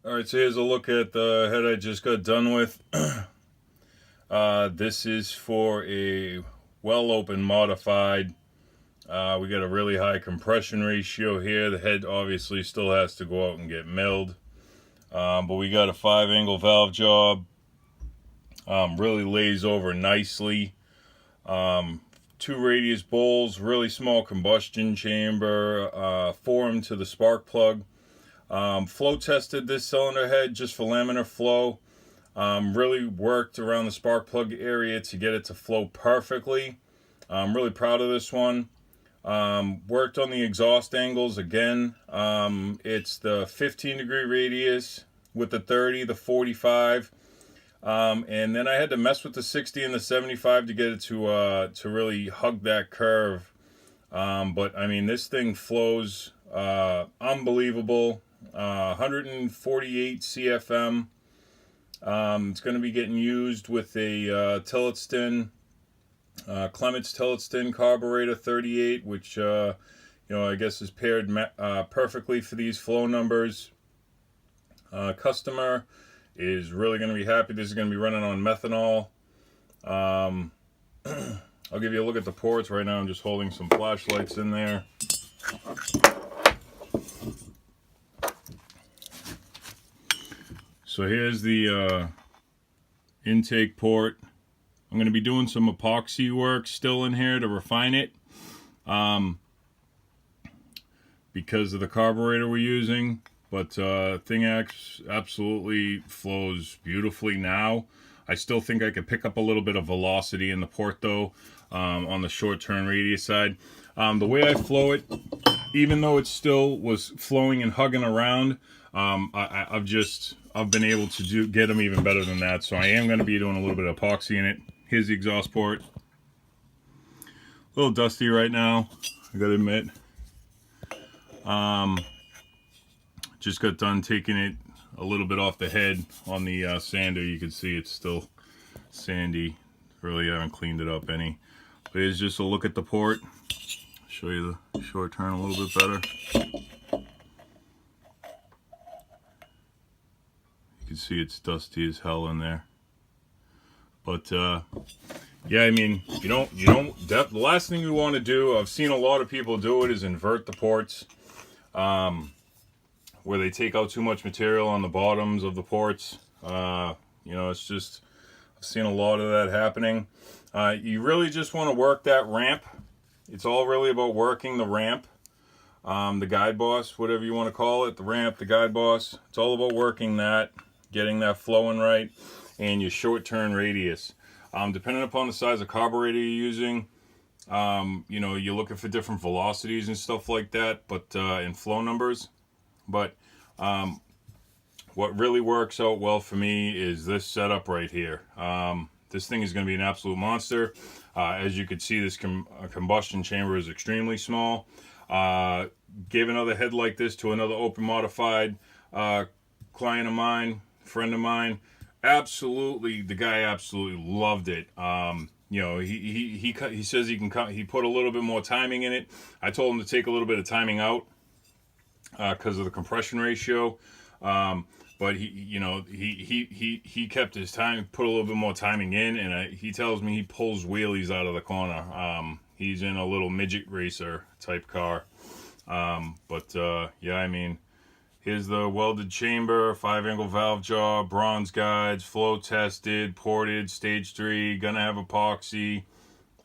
Alright, so here's a look at the head I just got done with. This is for a well-open modified. We got a really high compression ratio here. The head obviously still has to go out and get milled. But we got a 5-angle valve job. Really lays over nicely. 2 radius bowls, really small combustion chamber, form to the spark plug. Flow tested this cylinder head just for laminar flow. Really worked around the spark plug area to get it to flow perfectly. I'm really proud of this one. Worked on the exhaust angles again. It's the 15-degree radius with the 30, the 45. And then I had to mess with the 60 and the 75 to get it to really hug that curve. But I mean, this thing flows unbelievable. 148 CFM. It's going to be getting used with a Tillotson, Clements Tillotson carburetor 38, which I guess is paired perfectly for these flow numbers. Customer is really going to be happy. This is going to be running on methanol. I'll give you a look at the ports right now. I'm just holding some flashlights in there. So here's the intake port. I'm going to be doing some epoxy work still in here to refine it. Because of the carburetor we're using. But thing absolutely flows beautifully now. I still think I could pick up a little bit of velocity in the port though, on the short turn radius side. The way I flow it, even though it still was flowing and hugging around, I've been able to get them even better than that. So I am going to be doing a little bit of epoxy in it. Here's the exhaust port. A little dusty right now, I gotta admit. Just got done taking it a little bit off the head on the sander. You can see it's still sandy. Really haven't cleaned it up any. But here's just a look at the port. Show you the short turn a little bit better. You can see it's dusty as hell in there. But yeah, I mean, the last thing you want to do, I've seen a lot of people do it, is invert the ports. Where they take out too much material on the bottoms of the ports. It's just, I've seen a lot of that happening. You really just want to work that ramp. It's all really about working the ramp. The guide boss, whatever you want to call it, the ramp, the guide boss. It's all about working that, getting that flowing right, and your short turn radius. Depending upon the size of carburetor you're using, you're looking for different velocities and stuff like that, but in flow numbers. But what really works out well for me is this setup right here. This thing is going to be an absolute monster. As you can see, this combustion chamber is extremely small. Gave another head like this to another open modified client of mine, friend of mine. Absolutely, the guy absolutely loved it. He says he put a little bit more timing in it. I told him to take a little bit of timing out because of the compression ratio. But he kept his time, put a little bit more timing in, and he tells me he pulls wheelies out of the corner. He's in a little midget racer type car. Yeah, I mean, here's the welded chamber, 5-angle valve job, bronze guides, flow tested, ported, stage 3, gonna have epoxy,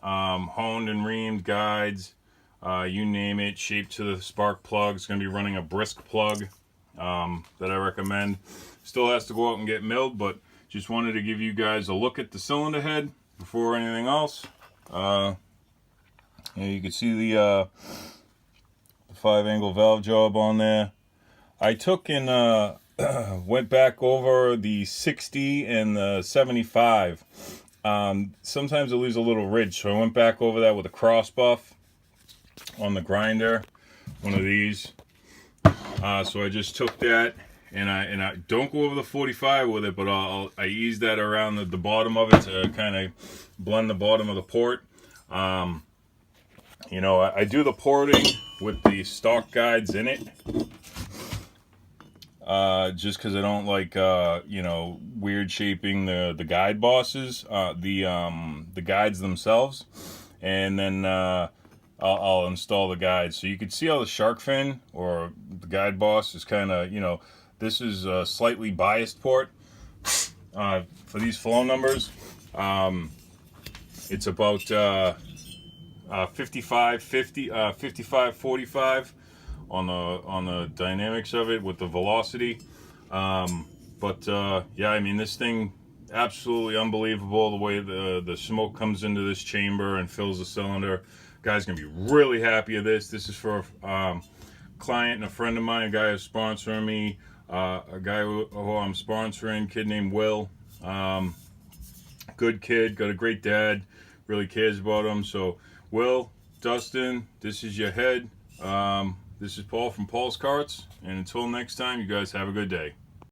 honed and reamed guides, you name it, shaped to the spark plug. It's gonna be running a brisk plug that I recommend. Still has to go out and get milled, but just wanted to give you guys a look at the cylinder head before anything else. You can see the 5-angle valve job on there. I took and went back over the 60 and the 75. Sometimes it leaves a little ridge, so I went back over that with a cross buff on the grinder, one of these. So I just took that, and I don't go over the 45 with it, but I ease that around the bottom of it to kind of blend the bottom of the port. I do the porting with the stock guides in it. just because I don't like you know, weird shaping the guide bosses, the guides themselves, and then I'll install the guide. So you can see how the shark fin or the guide boss is kind of, you know, this is a slightly biased port for these flow numbers. It's about 55, 50, 55, 45 on the dynamics of it with the velocity. Yeah, I mean, this thing absolutely unbelievable, the way the smoke comes into this chamber and fills the cylinder. Guy's gonna be really happy with this. This is for a client and a friend of mine, a guy who's sponsoring me, a guy who I'm sponsoring, kid named Will. Good kid, got a great dad, really cares about him. So Will, Dustin, this is your head. This is Paul from Paul's Karts, and until next time, you guys have a good day.